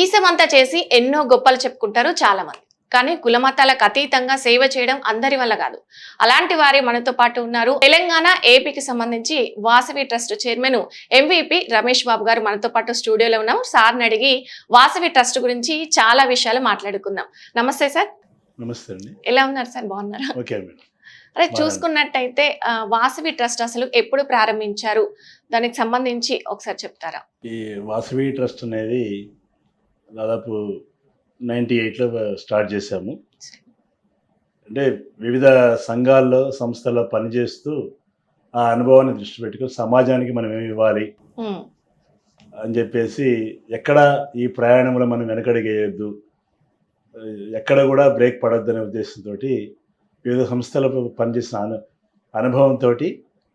జీవితమంతా చేసి ఎన్నో గొప్పలు చెప్పుకుంటారు చాలా మంది. కానీ కులమతాలకు అతీతంగా సేవ చేయడం అందరి వల్ల కాదు. అలాంటి వారే మనతో పాటు ఉన్నారు. తెలంగాణ ఏపీకి సంబంధించి వాసవి ట్రస్ట్ చైర్మన్ ఎంవిపి రమేష్ బాబు గారు మనతో పాటు స్టూడియోలో ఉన్నాం. సార్ని అడిగి వాసవి ట్రస్ట్ గురించి చాలా విషయాలు మాట్లాడుకుందాం. నమస్తే సార్. నమస్తే అండి. ఎలా ఉన్నారు సార్? బాగున్నారా? Okay madam. అదే చూసుకున్నట్టయితే వాసవి ట్రస్ట్ అసలు ఎప్పుడు ప్రారంభించారు, దానికి సంబంధించి ఒకసారి చెప్తారా? ఈ వాసవి ట్రస్ట్ అనేది దాదాపు 98లో స్టార్ట్ చేశాము. అంటే వివిధ సంఘాల్లో సంస్థల్లో పనిచేస్తూ ఆ అనుభవాన్ని దృష్టి పెట్టుకొని సమాజానికి మనం ఏమి ఇవ్వాలి అని చెప్పేసి ఎక్కడ ఈ ప్రయాణంలో మనం వెనకడిగేయద్దు, ఎక్కడ కూడా బ్రేక్ పడొద్దు అనే ఉద్దేశంతో వివిధ సంస్థలకు పనిచేసిన అనుభవంతో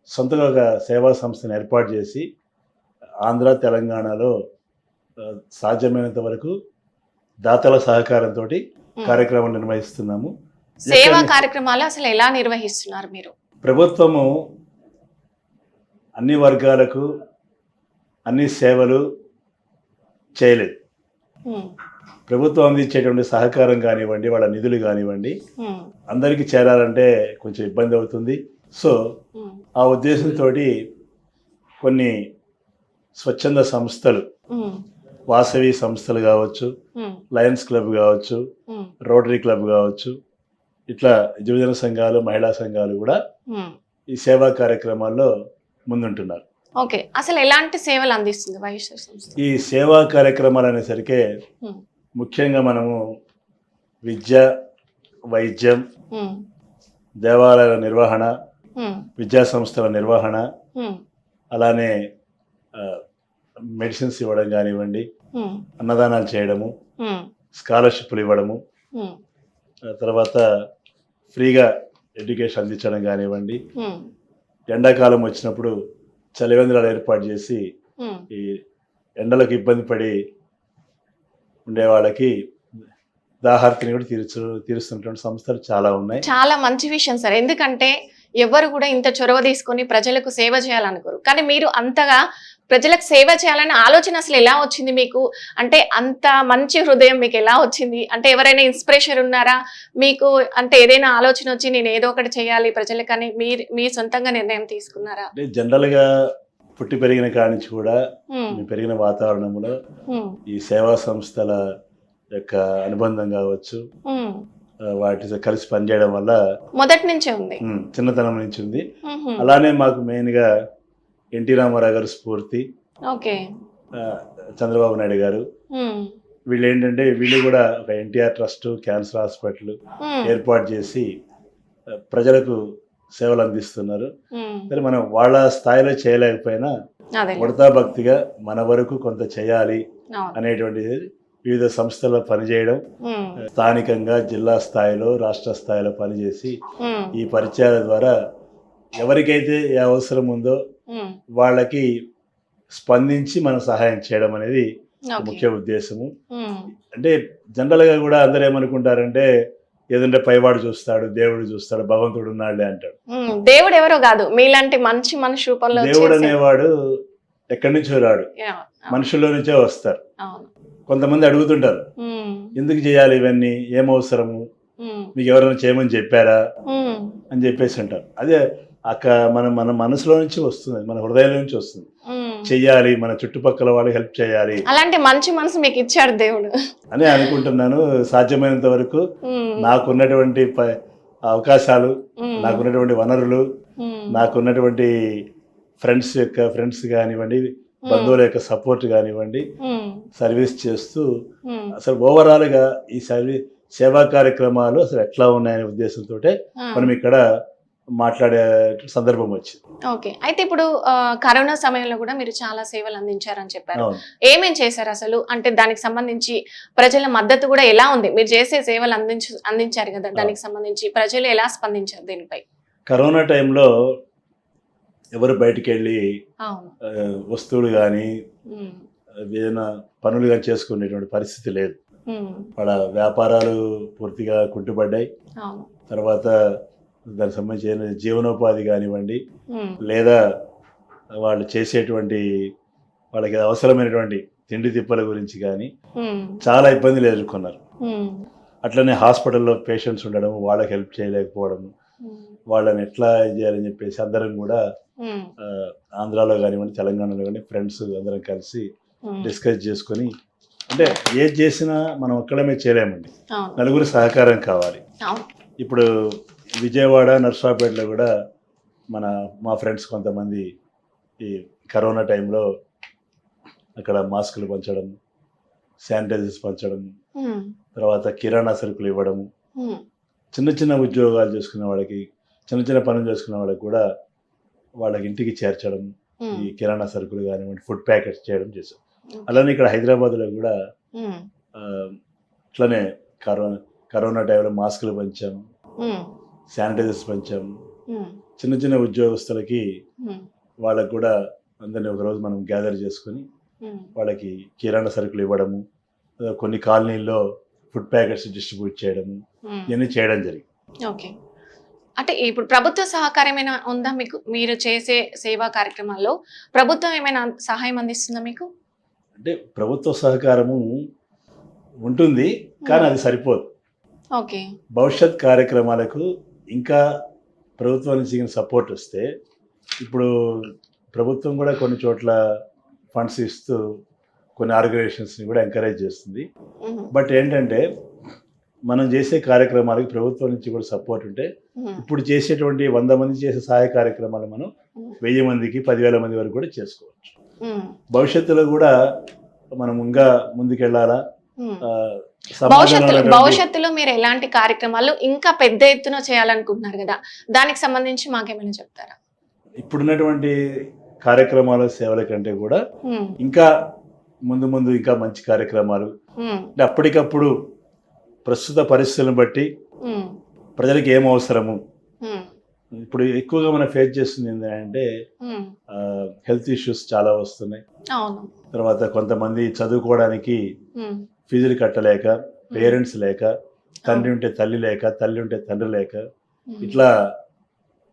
సొంతగా ఒక సేవా సంస్థను ఏర్పాటు చేసి ఆంధ్ర తెలంగాణలో సాధ్యమైనంత వరకు దాతల సహకారంతో కార్యక్రమాలు నిర్వహిస్తున్నాము. సేవా కార్యక్రమాలు అసలు ఎలా నిర్వహిస్తున్నారు మీరు? ప్రభుత్వము అన్ని వర్గాలకు అన్ని సేవలు చేయలేదు. ప్రభుత్వం అందించేటువంటి సహకారం కానివ్వండి, వాళ్ళ నిధులు కానివ్వండి, అందరికీ చేరాలంటే కొంచెం ఇబ్బంది అవుతుంది. సో ఆ ఉద్దేశంతో కొన్ని స్వచ్ఛంద సంస్థలు, వాసవి సంస్థలు కావచ్చు, లయన్స్ క్లబ్ కావచ్చు, రోటరీ క్లబ్ కావచ్చు, ఇట్లా యువజన సంఘాలు, మహిళా సంఘాలు కూడా ఈ సేవా కార్యక్రమాల్లో ముందుంటున్నారు. ఓకే, అసలు ఎలాంటి సేవలు అందిస్తుంది వైఎస్ఆర్ సంస్థ? ఈ సేవా కార్యక్రమాలు అనేసరికి ముఖ్యంగా మనము విద్య, వైద్యం, దేవాలయాల నిర్వహణ, విద్యా సంస్థల నిర్వహణ, అలానే మెడిసిన్స్ ఇవ్వడం కానివ్వండి, అన్నదానాలు చేయడము, స్కాలర్షిప్లు ఇవ్వడము, తర్వాత ఫ్రీగా ఎడ్యుకేషన్ అందించడం కానివ్వండి, ఎండాకాలం వచ్చినప్పుడు చలివేంద్రాలు ఏర్పాటు చేసి ఈ ఎండలకు ఇబ్బంది పడి ఉండే వాళ్ళకి దాహార్తిని కూడా తీరుస్తున్నటువంటి సంస్థలు చాలా ఉన్నాయి. చాలా మంచి విషయం సార్. ఎందుకంటే ఎవరు కూడా ఇంత చొరవ తీసుకొని ప్రజలకు సేవ చేయాలనుకోరు, కానీ మీరు అంతగా ప్రజలకు సేవ చేయాలనే ఆలోచన అసలు ఎలా వచ్చింది మీకు? అంటే అంత మంచి హృదయం మీకు ఎలా వచ్చింది? అంటే ఎవరైనా ఇన్స్పిరేషన్ ఉన్నారా మీకు? అంటే ఏదైనా ఆలోచన వచ్చి నేను ఏదో ఒకటి చేయాలి ప్రజలకని మీ సొంతంగా నిర్ణయం తీసుకున్నారా? అంటే జనరల్గా పుట్టి పెరిగిన కాడి నుంచి కూడా పెరిగిన వాతావరణంలో ఈ సేవా సంస్థల యొక్క అనుబంధం కావచ్చు, వాటితో కలిసి పనిచేయడం వల్ల మొదటి నుంచే ఉంది, చిన్నతనం నుంచి ఉంది. అలానే మాకు మెయిన్గా ఎన్టీ రామారావు గారు స్ఫూర్తి, చంద్రబాబు నాయుడు గారు, వీళ్ళు ఏంటంటే వీళ్ళు కూడా ఒక ఎన్టీఆర్ ట్రస్ట్, క్యాన్సర్ హాస్పిటల్ ఏర్పాటు చేసి ప్రజలకు సేవలు అందిస్తున్నారు. సరే, మనం వాళ్ళ స్థాయిలో చేయలేకపోయినా ఉడతా భక్తిగా మన వరకు కొంత చేయాలి అనేటువంటి వివిధ సంస్థల్లో పనిచేయడం, స్థానికంగా జిల్లా స్థాయిలో, రాష్ట్ర స్థాయిలో పనిచేసి ఈ పరిచయాల ద్వారా ఎవరికైతే ఏ అవసరం ఉందో వాళ్ళకి స్పందించి మనం సహాయం చేయడం అనేది ముఖ్య ఉద్దేశము. అంటే జనరల్గా కూడా అందరూ ఏమనుకుంటారంటే ఏదంటే పైవాడు చూస్తాడు, దేవుడు చూస్తాడు, భగవంతుడు ఉన్నాడులే అంటాడు. దేవుడు ఎవరో కాదు, మీలాంటి మంచి మనిషి రూపంలో. దేవుడు అనేవాడు ఎక్కడి నుంచో రాడు, మనుషుల్లో నుంచే వస్తారు. కొంతమంది అడుగుతుంటారు, ఎందుకు చేయాలి ఇవన్నీ, ఏం అవసరము, మీకు ఎవరైనా చేయమని చెప్పారా అని చెప్పేసి అంటారు. అదే మన మనసులో నుంచి వస్తుంది, మన హృదయం నుంచి వస్తుంది. చెయ్యాలి, మన చుట్టుపక్కల వాళ్ళకి హెల్ప్ చేయాలి, అలాంటి మంచి మనసు మీకు ఇచ్చాడు దేవుడు అని అనుకుంటున్నాను. సాధ్యమైనంత వరకు నాకున్నటువంటి అవకాశాలు, నాకున్నటువంటి వనరులు, నాకున్నటువంటి ఫ్రెండ్స్ కానివ్వండి, బంధువుల యొక్క సపోర్ట్ కానివ్వండి, సర్వీస్ చేస్తూ అసలు ఓవరాల్ గా ఈ సేవా కార్యక్రమాలు అసలు ఎట్లా ఉన్నాయనే ఉద్దేశంతో మనం ఇక్కడ మాట్లాడే సందర్భం వచ్చింది. ఓకే, అయితే ఇప్పుడు కరోనా సమయంలో కూడా మీరు చాలా సేవలు అందించారని చెప్పారు. ఏమేం చేశారు అసలు? అంటే దానికి సంబంధించి ప్రజల మద్దతు కూడా ఎలా ఉంది? మీరు చేసే సేవలు అందించారు కదా, దానికి సంబంధించి ప్రజలు ఎలా స్పందించారు దీనిపై? కరోనా టైంలో ఎవరు బయటికి వెళ్ళి వస్తువులు కానీ ఏదైనా పనులు కానీ చేసుకునేటువంటి పరిస్థితి లేదు. వాళ్ళ వ్యాపారాలు పూర్తిగా కుంటుపడ్డాయి. తర్వాత దానికి సంబంధించిన జీవనోపాధి కానివ్వండి, లేదా వాళ్ళు చేసేటువంటి వాళ్ళకి అవసరమైనటువంటి తిండి తిప్పల గురించి కానీ ఉమ్, చాలా ఇబ్బందులు ఎదుర్కొన్నారు. ఉమ్, అట్లనే హాస్పిటల్లో పేషెంట్స్ ఉండడం, వాళ్ళకి హెల్ప్ చేయలేకపోవడం, ఉమ్, వాళ్ళని ఎట్లా చేయాలని చెప్పేసి అందరం కూడా ఉమ్, ఆంధ్రాలో కానివ్వండి, తెలంగాణలో కానీ ఫ్రెండ్స్ అందరం కలిసి ఉమ్. డిస్కస్ చేసుకొని, అంటే ఏది చేసినా మనం ఒక్కడమే చేయలేమండి, అవును, నలుగురు సహకారం కావాలి. అవును. ఇప్పుడు విజయవాడ, నర్సాపేటలో కూడా మా ఫ్రెండ్స్ కొంతమంది ఈ కరోనా టైంలో అక్కడ మాస్కులు పంచడం, శానిటైజర్స్ పంచడం, ఉమ్, తర్వాత కిరాణా సరుకులు ఇవ్వడం, ఉమ్, చిన్న చిన్న ఉద్యోగాలు చేసుకునే వాళ్ళకి, చిన్న చిన్న పనులు చేసుకునే వాళ్ళకి కూడా వాళ్ళకి ఇంటికి చేర్చడం, ఉమ్, ఈ కిరాణా సరుకులు కానివ్వండి, ఫుడ్ ప్యాకెట్స్ చేయడం చేశాం. అలానే ఇక్కడ హైదరాబాద్లో కూడా ఉమ్, ఆ, ఇట్లనే కరోనా టైంలో మాస్కులు పంచాము, ఉమ్, శానిటైజర్స్ పంచాము. ఉమ్, చిన్న చిన్న ఉద్యోగస్తులకి ఉమ్, వాళ్ళకు కూడా అందరినీ ఒకరోజు మనం గ్యాదర్ చేసుకొని ఉమ్, వాళ్ళకి కిరాణా సరుకులు ఇవ్వడము, కొన్ని కాలనీల్లో ఫుడ్ ప్యాకెట్స్ డిస్ట్రిబ్యూట్ చేయడము, ఉమ్. ఇవన్నీ చేయడం జరిగింది. ఓకే. అంటే ఇప్పుడు ప్రభుత్వ సహకారం ఏమైనా ఉందా మీకు? మీరు చేసే సేవా కార్యక్రమాల్లో ప్రభుత్వం ఏమైనా సహాయం అందిస్తుందా మీకు? అంటే ప్రభుత్వ సహకారము ఉంటుంది, కానీ అది సరిపోదు. ఓకే. భవిష్యత్ కార్యక్రమాలకు ఇంకా ప్రభుత్వం నుంచి సపోర్ట్ వస్తే, ఇప్పుడు ప్రభుత్వం కూడా కొన్ని చోట్ల ఫండ్స్ ఇస్తూ కొన్ని ఆర్గనైజేషన్స్ని కూడా ఎంకరేజ్ చేస్తుంది. ఉమ్, బట్ ఏంటంటే మనం చేసే కార్యక్రమాలకి ప్రభుత్వం నుంచి కూడా సపోర్ట్ ఉంటే, ఉమ్, ఇప్పుడు చేసేటువంటి 100 మంది చేసే సహాయ కార్యక్రమాలు మనం 1000 మందికి, 10,000 మంది వరకు కూడా చేసుకోవచ్చు. ఉమ్, భవిష్యత్తులో కూడా మనం ఇంకా ముందుకెళ్ళాలా. ఉమ్. ఆ, సమాజంలో ఉన్నటువంటి- భవిష్యత్తులో మీరు ఎలాంటి కార్యక్రమాలు ఇంకా పెద్ద ఎత్తున చేయాలనుకుంటున్నారు కదా, దానికి సంబంధించి మాకేమైనా చెప్తారా? ఇప్పుడున్నటువంటి కార్యక్రమాల సేవల కంటే కూడా ఉమ్, ఇంకా ముందు ఇంకా మంచి కార్యక్రమాలు, ఉమ్, అంటే అప్పటికప్పుడు ప్రస్తుత పరిస్థితులను బట్టి ఉమ్, ప్రజలకు ఏం అవసరము. ఉమ్, ఇప్పుడు ఎక్కువగా మనం ఫేస్ చేస్తుంది ఏంటంటే ఉమ్. హెల్త్ ఇష్యూస్ చాలా వస్తున్నాయి. అవును. తర్వాత కొంతమంది చదువుకోవడానికి ఉమ్, ఫీజులు కట్టలేక, పేరెంట్స్ లేక, తండ్రి ఉంటే తల్లి లేక, తల్లి ఉంటే తండ్రి లేక, ఉమ్, ఇట్లా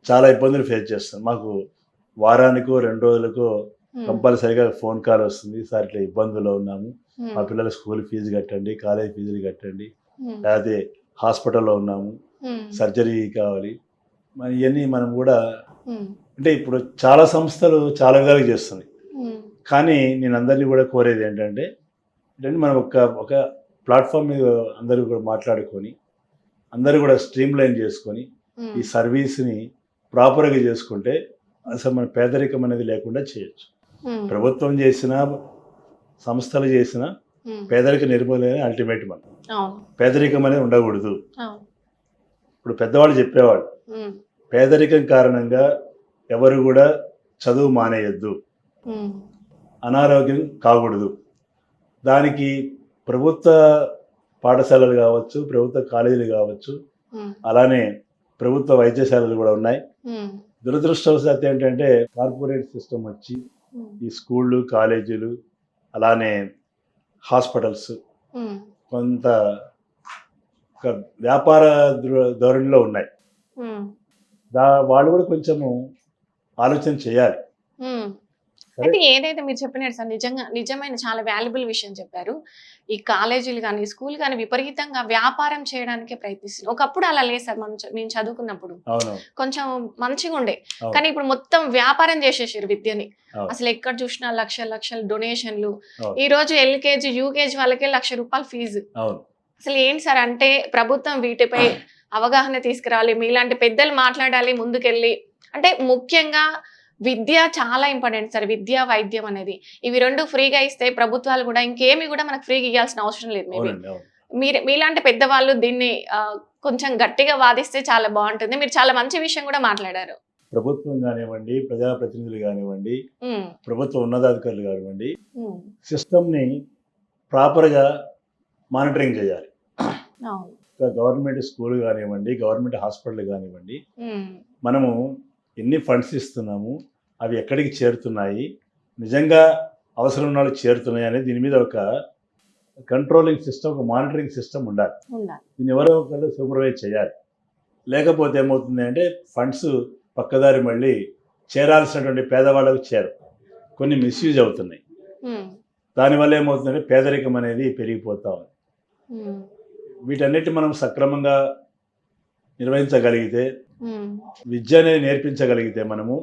చాలా ఇబ్బందులు ఫేస్ చేస్తాం. మాకు వారానికో 2 రోజులకో ఉమ్, కంపల్సరీగా ఫోన్ కాల్ వస్తుంది, సార్ ఇట్లా ఇబ్బందుల్లో ఉన్నాము, ఉమ్, మా పిల్లల స్కూల్ ఫీజు కట్టండి, కాలేజ్ ఫీజులు కట్టండి, ఉమ్, లేకపోతే హాస్పిటల్లో ఉన్నాము, ఉమ్, సర్జరీ కావాలి. మరి ఇవన్నీ మనం కూడా, ఉమ్, అంటే ఇప్పుడు చాలా సంస్థలు చాలా విధాలుగా చేస్తున్నాయి. ఉమ్, కానీ నేను అందరినీ కూడా కోరేది ఏంటంటే మనం ఒక ప్లాట్ఫామ్ మీద అందరూ కూడా మాట్లాడుకొని, అందరూ కూడా స్ట్రీమ్ లైన్ చేసుకొని ఉమ్, ఈ సర్వీస్ని ప్రాపర్గా చేసుకుంటే అసలు మన పేదరికం అనేది లేకుండా చేయొచ్చు. ఉమ్, ప్రభుత్వం చేసినా, సంస్థలు చేసినా ఉమ్. పేదరిక నిర్మూలనే అల్టిమేట్. మనం అవును, పేదరికం అనేది ఉండకూడదు. అవును. ఇప్పుడు పెద్దవాళ్ళు చెప్పేవాళ్ళు, ఉమ్, పేదరికం కారణంగా ఎవరు కూడా చదువు మానేయొద్దు, ఉమ్, అనారోగ్యం కాకూడదు. దానికి ప్రభుత్వ పాఠశాలలు కావచ్చు, ప్రభుత్వ కాలేజీలు కావచ్చు, ఉమ్, అలానే ప్రభుత్వ వైద్యశాలలు కూడా ఉన్నాయి. ఉమ్, దురదృష్టవశాత్తు ఏంటంటే కార్పొరేట్ సిస్టమ్ వచ్చి ఉమ్, ఈ స్కూళ్ళు, కాలేజీలు, అలానే హాస్పిటల్స్ ఉమ్, కొంత ఒక వ్యాపార ధోరణిలో ఉన్నాయి. ఉమ్, వాళ్ళు కూడా కొంచెము ఆలోచన చేయాలి. ఉమ్. సరే. అయితే ఏదైతే మీరు చెప్పినట్టు సార్, నిజమైన చాలా వాల్యుబుల్ విషయం చెప్పారు. ఈ కాలేజీలు కానీ, స్కూల్ కానీ విపరీతంగా వ్యాపారం చేయడానికే ప్రయత్నిస్తుంది. ఒకప్పుడు అలా లేదు సార్. మేము చదువుకున్నప్పుడు అవును, కొంచెం మంచిగా ఉండే, అవును. కానీ ఇప్పుడు మొత్తం వ్యాపారం చేసేసారు విద్యని. అవును. అసలు ఎక్కడ చూసినా లక్షల లక్షల డొనేషన్లు. అవును. ఈ రోజు ఎల్కేజీ, యూకేజీ వాళ్ళకే ₹1,00,000 ఫీజు. అవును. అసలు ఏంటి సార్ అంటే, ప్రభుత్వం వీటిపై అవగాహన తీసుకురావాలి, మీలాంటి పెద్దలు మాట్లాడాలి ముందుకెళ్ళి. అంటే ముఖ్యంగా విద్య చాలా ఇంపార్టెంట్ సార్. విద్య, వైద్యం అనేది ఇవి 2 ఫ్రీగా ఇస్తే ప్రభుత్వాలు కూడా ఇంకేమి కూడా మనకు ఫ్రీగా ఇవ్వాల్సిన అవసరం లేదు. మేబీ అవునండి, అవును. మీలాంటి పెద్దవాళ్ళు దీన్ని కొంచెం గట్టిగా వాదిస్తే చాలా బాగుంటుంది. మీరు చాలా మంచి విషయం కూడా మాట్లాడారు. ప్రభుత్వం కానివ్వండి, ప్రజాప్రతినిధులు కానివ్వండి, ఉమ్, ప్రభుత్వ ఉన్నతాధికారులు కానివ్వండి, ఉమ్, సిస్టమ్ని ప్రాపర్గా మానిటరింగ్ చేయాలి. అవును. గవర్నమెంట్ స్కూల్ కానివ్వండి, గవర్నమెంట్ హాస్పిటల్ కానివ్వండి, ఉమ్, మనము ఎన్ని ఫండ్స్ ఇస్తున్నాము, అవి ఎక్కడికి చేరుతున్నాయి, నిజంగా అవసరం ఉన్న వాళ్ళకి చేరుతున్నాయి అనేది దీని మీద ఒక కంట్రోలింగ్ సిస్టమ్, ఒక మానిటరింగ్ సిస్టమ్ ఉండాలి. ఉండాలి. దీన్ని ఎవరో ఒకళ్ళు సూపర్వైజ్ చేయాలి. లేకపోతే ఏమవుతుంది అంటే ఫండ్స్ పక్కదారి మళ్ళీ చేరాల్సినటువంటి పేదవాళ్ళకు చేరు, కొన్ని మిస్యూజ్ అవుతున్నాయి. ఉమ్, దానివల్ల ఏమవుతుందంటే పేదరికం అనేది పెరిగిపోతా ఉంది. వీటన్నిటి మనం సక్రమంగా నిర్వహించగలిగితే, విద్య అనేది నేర్పించగలిగితే మనము,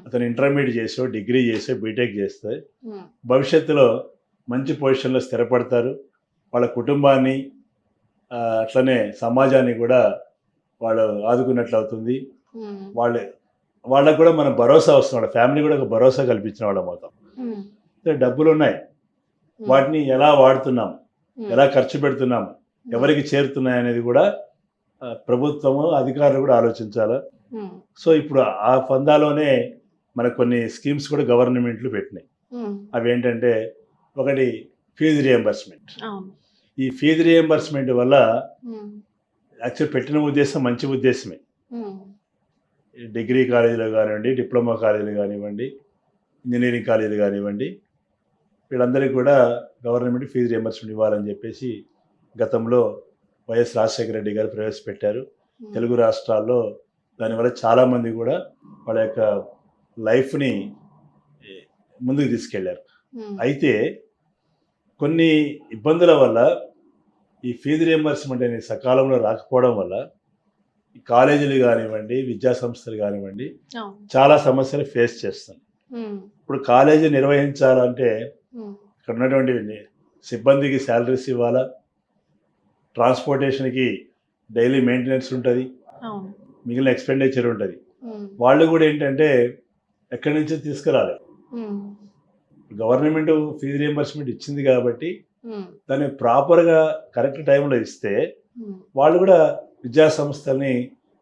అతను ఇంటర్మీడియట్ చేసో డిగ్రీ చేసో బీటెక్ చేస్తే భవిష్యత్తులో మంచి పొజిషన్లో స్థిరపడతారు. వాళ్ళ కుటుంబాన్ని అట్లనే సమాజాన్ని కూడా వాళ్ళు ఆదుకున్నట్లు అవుతుంది. వాళ్ళకు కూడా మనం భరోసా వస్తుంది, వాళ్ళ ఫ్యామిలీ కూడా ఒక భరోసా కల్పించిన వాళ్ళం అవుతాం. డబ్బులు ఉన్నాయి, వాటిని ఎలా వాడుతున్నాం, ఎలా ఖర్చు పెడుతున్నాం, ఎవరికి చేరుతున్నాయి అనేది కూడా ప్రభుత్వము అధికారులు కూడా ఆలోచించాలి. సో ఇప్పుడు ఆ ఫందాలోనే మనకు కొన్ని స్కీమ్స్ కూడా గవర్నమెంట్లు పెట్టినాయి. అవి ఏంటంటే, ఒకటి ఫీజు రియంబర్స్మెంట్. ఈ ఫీజు రియంబర్స్మెంట్ వల్ల యాక్చువల్ పెట్టిన ఉద్దేశం మంచి ఉద్దేశమే. డిగ్రీ కాలేజీలు కానివ్వండి, డిప్లొమా కాలేజీలు కానివ్వండి, ఇంజనీరింగ్ కాలేజీలు కానివ్వండి, వీళ్ళందరికీ కూడా గవర్నమెంట్ ఫీజు రియంబర్స్మెంట్ ఇవ్వాలని చెప్పేసి గతంలో వైఎస్ రాజశేఖర రెడ్డి గారు ప్రవేశపెట్టారు. తెలుగు రాష్ట్రాల్లో దానివల్ల చాలామంది కూడా వాళ్ళ యొక్క లైఫ్ని ముందుకు తీసుకెళ్లారు. అయితే కొన్ని ఇబ్బందుల వల్ల ఈ ఫీజు రియంబర్స్మెంట్ అనేది సకాలంలో రాకపోవడం వల్ల ఈ కాలేజీలు కానివ్వండి, విద్యా సంస్థలు కానివ్వండి, చాలా సమస్యలు ఫేస్ చేస్తాం. ఇప్పుడు కాలేజీ నిర్వహించాలంటే ఇక్కడ ఉన్నటువంటి సిబ్బందికి శాలరీస్ ఇవ్వాలా, ట్రాన్స్పోర్టేషన్కి డైలీ మెయింటెనెన్స్ ఉంటుంది, మిగిలిన ఎక్స్పెండిచర్ ఉంటుంది. వాళ్ళు కూడా ఏంటంటే ఎక్కడి నుంచి తీసుకురాలి. గవర్నమెంట్ ఫీజు రియంబర్స్మెంట్ ఇచ్చింది కాబట్టి దాన్ని ప్రాపర్గా కరెక్ట్ టైంలో ఇస్తే వాళ్ళు కూడా విద్యా సంస్థల్ని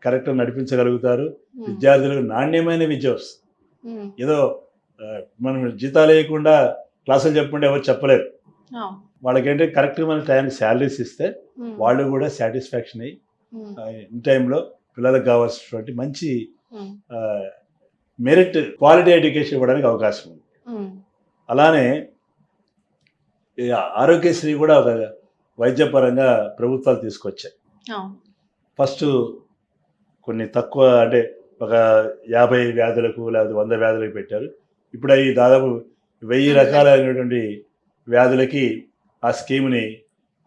కరెక్ట్గా నడిపించగలుగుతారు. విద్యార్థులకు నాణ్యమైన విద్య వస్తుంది. ఏదో మనం జీతాలు వేయకుండా క్లాసులు చెప్పుకుంటే ఎవరు చెప్పలేరు. వాళ్ళకేంటే కరెక్ట్గా మన టైంకి శాలరీస్ ఇస్తే వాళ్ళు కూడా సాటిస్ఫాక్షన్ అయ్యి ఇన్ టైంలో పిల్లలకు కావాల్సినటువంటి మంచి మెరిట్ క్వాలిటీ ఎడ్యుకేషన్ ఇవ్వడానికి అవకాశం ఉంది. అలానే ఆరోగ్యశ్రీ కూడా ఒక వైద్యపరంగా ప్రభుత్వాలు తీసుకొచ్చాయి. ఫస్ట్ కొన్ని తక్కువ అంటే ఒక 50 వ్యాధులకు లేదా 100 వ్యాధులకు పెట్టారు. ఇప్పుడు అవి దాదాపు 1000 రకాలైనటువంటి వ్యాధులకి ఆ స్కీమ్ని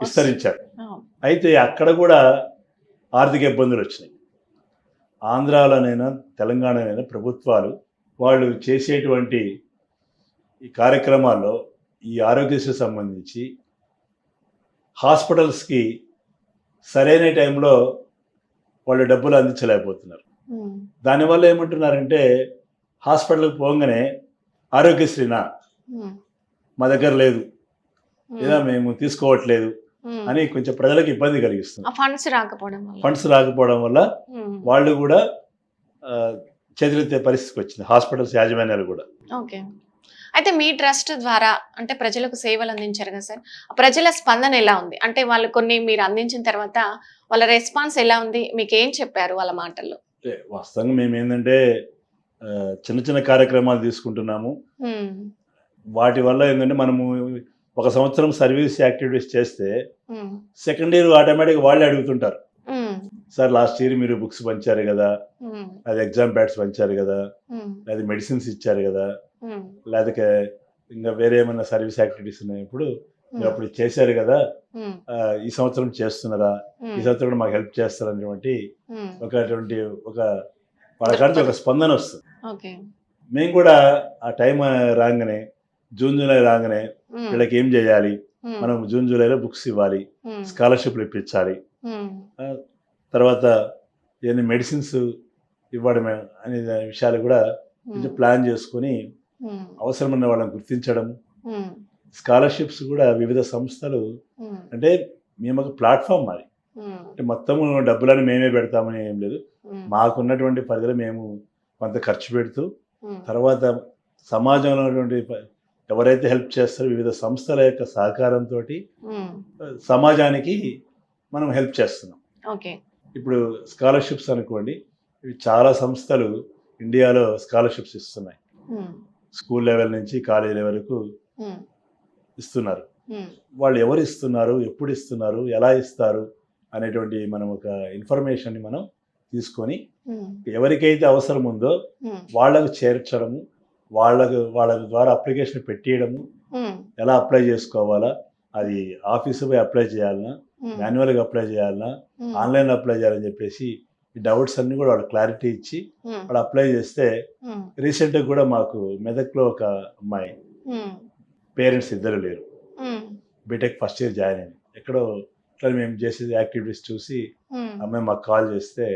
విస్తరించారు. అయితే అక్కడ కూడా ఆర్థిక ఇబ్బందులు వచ్చినాయి. ఆంధ్రాలోనైనా తెలంగాణలోనైనా ప్రభుత్వాలు వాళ్ళు చేసేటువంటి ఈ కార్యక్రమాల్లో ఈ ఆరోగ్యశ్రీ సంబంధించి హాస్పిటల్స్కి సరైన టైంలో వాళ్ళు డబ్బులు అందించలేకపోతున్నారు. దానివల్ల ఏమంటున్నారంటే, హాస్పిటల్కి పోగానే ఆరోగ్యశ్రీనా మా దగ్గర లేదు, లేదా మేము తీసుకోవట్లేదు అని కొంచెం ప్రజలకు ఇబ్బంది కలిగిస్తుంది. ఫండ్స్ రాకపోవడం వల్ల వాళ్ళు కూడా చేతులెత్తే పరిస్థితికి వచ్చింది, హాస్పిటల్స్ యాజమాన్యాలు కూడా. ఓకే. అయితే మీ ట్రస్ట్ ద్వారా అంటే ప్రజలకు సేవలు అందించారు కదా సార్, ప్రజల స్పందన ఎలా ఉంది? అంటే వాళ్ళు కొన్ని మీరు అందించిన తర్వాత వాళ్ళ రెస్పాన్స్ ఎలా ఉంది? మీకు ఏం చెప్పారు వాళ్ళ మాటల్లో? వాస్తవంగా మేము ఏంటంటే చిన్న చిన్న కార్యక్రమాలు తీసుకుంటున్నాము. వాటి వల్ల ఏంటంటే మనము ఒక సంవత్సరం సర్వీస్ యాక్టివిటీస్ చేస్తే సెకండ్ ఇయర్ ఆటోమేటిక్గా వాళ్ళే అడుగుతుంటారు, సార్ లాస్ట్ ఇయర్ మీరు బుక్స్ పంచారు కదా, అది ఎగ్జామ్ ప్యాడ్స్ పంచారు కదా, అది మెడిసిన్స్ ఇచ్చారు కదా, లేకపోతే ఇంకా వేరే ఏమైనా సర్వీస్ యాక్టివిటీస్ ఉన్నాయప్పుడు మీరు అప్పుడు చేశారు కదా, ఈ సంవత్సరం చేస్తున్నారా, ఈ సంవత్సరం కూడా మాకు హెల్ప్ చేస్తారనేటువంటి ఒక వాళ్ళకంటే ఒక స్పందన వస్తుంది. మేము కూడా ఆ టైం రాగానే జూన్ జూలై రాగానే వీళ్ళకి ఏం చేయాలి, మనం జూన్ జూలైలో బుక్స్ ఇవ్వాలి, స్కాలర్షిప్లు ఇప్పించాలి, తర్వాత ఏదైనా మెడిసిన్స్ ఇవ్వడం అనే విషయాలు కూడా కొంచెం ప్లాన్ చేసుకొని అవసరమైన వాళ్ళని గుర్తించడం. స్కాలర్షిప్స్ కూడా వివిధ సంస్థలు అంటే మేము ఒక ప్లాట్ఫామ్ మాది, అంటే మొత్తం డబ్బులని మేమే పెడతామని ఏం లేదు, మాకున్నటువంటి పరిధిలో మేము కొంత ఖర్చు పెడుతూ తర్వాత సమాజంలో ఉన్నటువంటి ఎవరైతే హెల్ప్ చేస్తారో వివిధ సంస్థల యొక్క సహకారంతో సమాజానికి మనం హెల్ప్ చేస్తున్నాం. ఇప్పుడు స్కాలర్షిప్స్ అనుకోండి, ఇవి చాలా సంస్థలు ఇండియాలో స్కాలర్షిప్స్ ఇస్తున్నాయి. స్కూల్ లెవెల్ నుంచి కాలేజ్ లెవెల్ వరకు ఇస్తున్నారు. వాళ్ళు ఎవరు ఇస్తున్నారు, ఎప్పుడు ఇస్తున్నారు, ఎలా ఇస్తారు అనేటువంటి మనం ఒక ఇన్ఫర్మేషన్ని మనం తీసుకొని ఎవరికైతే అవసరం ఉందో వాళ్ళకు చేర్చడము, వాళ్ళ ద్వారా అప్లికేషన్ పెట్టేయడము, ఎలా అప్లై చేసుకోవాలా, అది ఆఫీసు పోయి అప్లై చేయాలన్నా, మాన్యువల్గా అప్లై చేయాలన్నా, ఆన్లైన్ అప్లై చేయాలని చెప్పేసి ఈ డౌట్స్ అన్ని కూడా వాళ్ళు క్లారిటీ ఇచ్చి వాళ్ళు అప్లై చేస్తే, రీసెంట్గా కూడా మాకు మెదక్లో ఒక అమ్మాయి పేరెంట్స్ ఇద్దరు లేరు, బీటెక్ ఫస్ట్ ఇయర్ జాయిన్ అయింది. ఎక్కడో ఇట్లా మేము చేసేది యాక్టివిటీస్ చూసి అమ్మాయి మాకు కాల్ చేస్తే,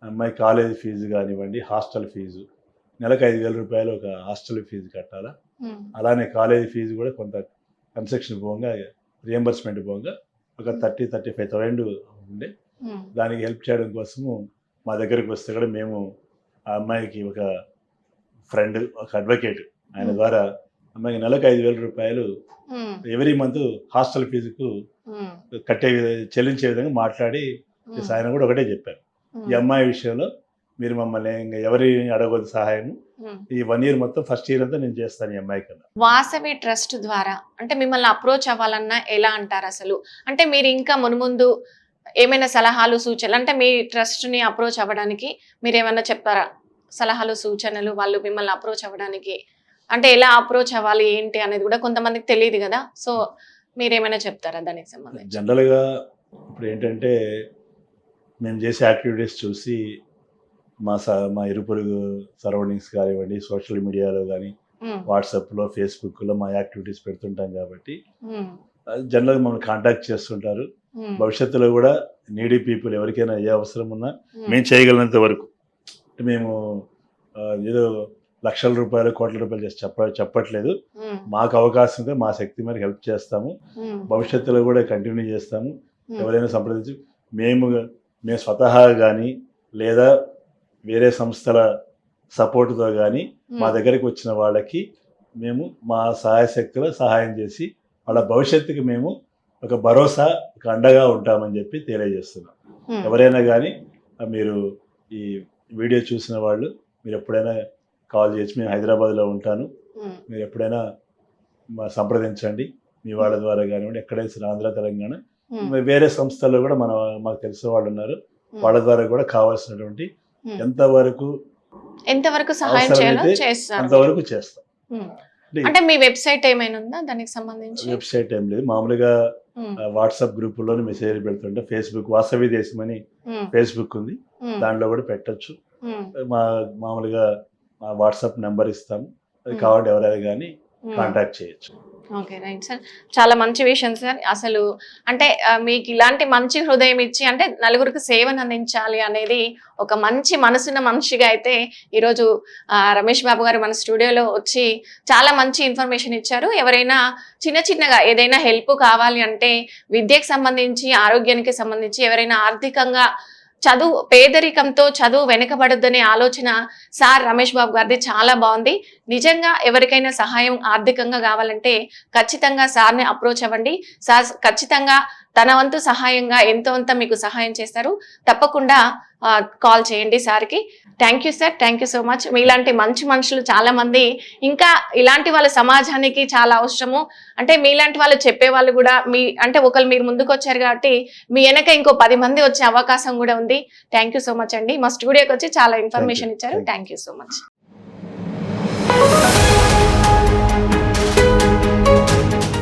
అమ్మాయి కాలేజీ ఫీజు కానివ్వండి, హాస్టల్ ఫీజు నెలకు 5,000 రూపాయలు ఒక హాస్టల్ ఫీజు కట్టాలా, అలానే కాలేజీ ఫీజు కూడా కొంత కన్స్ట్రక్షన్ పోగా రియంబర్స్మెంట్ పోగా ఒక 30,000-35,000 ఉండే. దానికి హెల్ప్ చేయడం కోసము మా దగ్గరికి వస్తే కూడా మేము ఆ అమ్మాయికి ఒక ఫ్రెండ్, ఒక అడ్వకేట్, ఆయన ద్వారా అమ్మాయికి నెలకు 5,000 రూపాయలు ఎవ్రీ మంత్ హాస్టల్ ఫీజుకు చెల్లించే విధంగా మాట్లాడి ఆయన కూడా ఒకటే చెప్పారు, ఈ అమ్మాయి విషయంలో మీరు మమ్మల్ని ఇంకా ఎవరి అడగొద్దు సహాయం, ఈ 1 year మొత్తం ఫస్ట్ ఇయర్ అంతా నేను చేస్తాను ఈ అమ్మాయి కన్నా. వాసవి ట్రస్ట్ ద్వారా అంటే మిమ్మల్ని అప్రోచ్ అవ్వాలన్నా ఎలా అంటారు అసలు? అంటే మీరు ఇంకా మున్ముందు ఏమైనా సలహాలు సూచనలు, అంటే మీ ట్రస్ట్ని అప్రోచ్ అవ్వడానికి మీరు ఏమైనా చెప్తారా? సలహాలు సూచనలు వాళ్ళు మిమ్మల్ని అప్రోచ్ అవ్వడానికి అంటే ఎలా అప్రోచ్ అవ్వాలి ఏంటి అనేది కూడా కొంతమందికి తెలియదు కదా, సో మీరేమైనా చెప్తారా దానికి సంబంధించి? జనరల్గా ఇప్పుడు ఏంటంటే మేము చేసే యాక్టివిటీస్ చూసి మా ఇరుపొరుగు సరౌండింగ్స్ కానివ్వండి, సోషల్ మీడియాలో కానీ, వాట్సాప్లో, ఫేస్బుక్లో మా యాక్టివిటీస్ పెడుతుంటాం కాబట్టి జనరల్గా మమ్మల్ని కాంటాక్ట్ చేస్తుంటారు. భవిష్యత్తులో కూడా నీడీ పీపుల్ ఎవరికైనా ఏ అవసరం ఉన్నా మేము చేయగలిగినంత వరకు, మేము ఏదో లక్షల రూపాయలు, కోట్ల రూపాయలు చేసి చెప్పట్లేదు, మాకు అవకాశం ఉంటే మా శక్తి మేరకు హెల్ప్ చేస్తాము, భవిష్యత్తులో కూడా కంటిన్యూ చేస్తాము. ఎవరైనా సంప్రదించి మేము స్వతహాగా కానీ లేదా వేరే సంస్థల సపోర్టుతో కానీ మా దగ్గరికి వచ్చిన వాళ్ళకి మేము మా సహాయశక్తిలో సహాయం చేసి వాళ్ళ భవిష్యత్తుకి మేము ఒక భరోసా, ఒక అండగా ఉంటామని చెప్పి తెలియజేస్తున్నాం. ఎవరైనా కానీ మీరు ఈ వీడియో చూసిన వాళ్ళు మీరు ఎప్పుడైనా కాల్ చేసి, మేము హైదరాబాద్లో ఉంటాను, మీరు ఎప్పుడైనా సంప్రదించండి, మీ వాళ్ళ ద్వారా కానివ్వండి, ఎక్కడైనా ఆంధ్ర, తెలంగాణ, వేరే సంస్థల్లో కూడా మాకు తెలిసిన వాళ్ళు ఉన్నారు, వాళ్ళ ద్వారా కూడా కావాల్సినటువంటి ఎంతవరకు సహాయం చేయాలో చేస్తారు, అంతవరకు చేస్తాం. అంటే మీ వెబ్సైట్ ఏమైనా ఉందా దానికి సంబంధించి? వెబ్సైట్ ఏం లేదు, మామూలుగా వాట్సాప్ గ్రూపుల్లోనే మెసేజ్ పెడుతుంటే, ఫేస్బుక్ వాసవి దేశం అని ఫేస్బుక్ ఉంది, దాంట్లో కూడా పెట్టచ్చు. మామూలుగా మా వాట్సాప్ నెంబర్ ఇస్తాము, అది కావాలంటే ఎవరైనా కానీ కాంటాక్ట్ చేయొచ్చు. ఓకే, రైట్ సార్, చాలా మంచి విషయం సార్. అసలు అంటే మీకు ఇలాంటి మంచి హృదయం ఇచ్చి అంటే నలుగురికి సేవను అందించాలి అనేది ఒక మంచి మనసున్న మనిషిగా అయితే ఈరోజు రమేష్ బాబు గారు మన స్టూడియోలో వచ్చి చాలా మంచి ఇన్ఫర్మేషన్ ఇచ్చారు. ఎవరైనా చిన్నగా ఏదైనా హెల్ప్ కావాలి అంటే విద్యకు సంబంధించి, ఆరోగ్యానికి సంబంధించి, ఎవరైనా ఆర్థికంగా పేదరికంతో చదువు వెనకబడద్దనే ఆలోచన సార్ రమేష్ బాబు గారిది చాలా బాగుంది. నిజంగా ఎవరికైనా సహాయం ఆర్థికంగా కావాలంటే ఖచ్చితంగా సార్ని అప్రోచ్ అవ్వండి. సార్ ఖచ్చితంగా తన వంతు సహాయంగా ఎంతో అంత మీకు సహాయం చేస్తారు. తప్పకుండా కాల్ చేయండి సార్కి. Thank you sir, thank you so much. మీలాంటి మంచి మనుషులు చాలా మంది, ఇంకా ఇలాంటి వాళ్ళ సమాజానికి చాలా అవసరము. అంటే మీలాంటి వాళ్ళు చెప్పేవాళ్ళు కూడా అంటే ఒకరు మీరు ముందుకు వచ్చారు కాబట్టి మీ వెనక ఇంకో 10 మంది వచ్చే అవకాశం కూడా ఉంది. థ్యాంక్ యూ సో మచ్ అండి. మా స్టూడియోకి వచ్చి చాలా ఇన్ఫర్మేషన్ ఇచ్చారు. Thank you so much.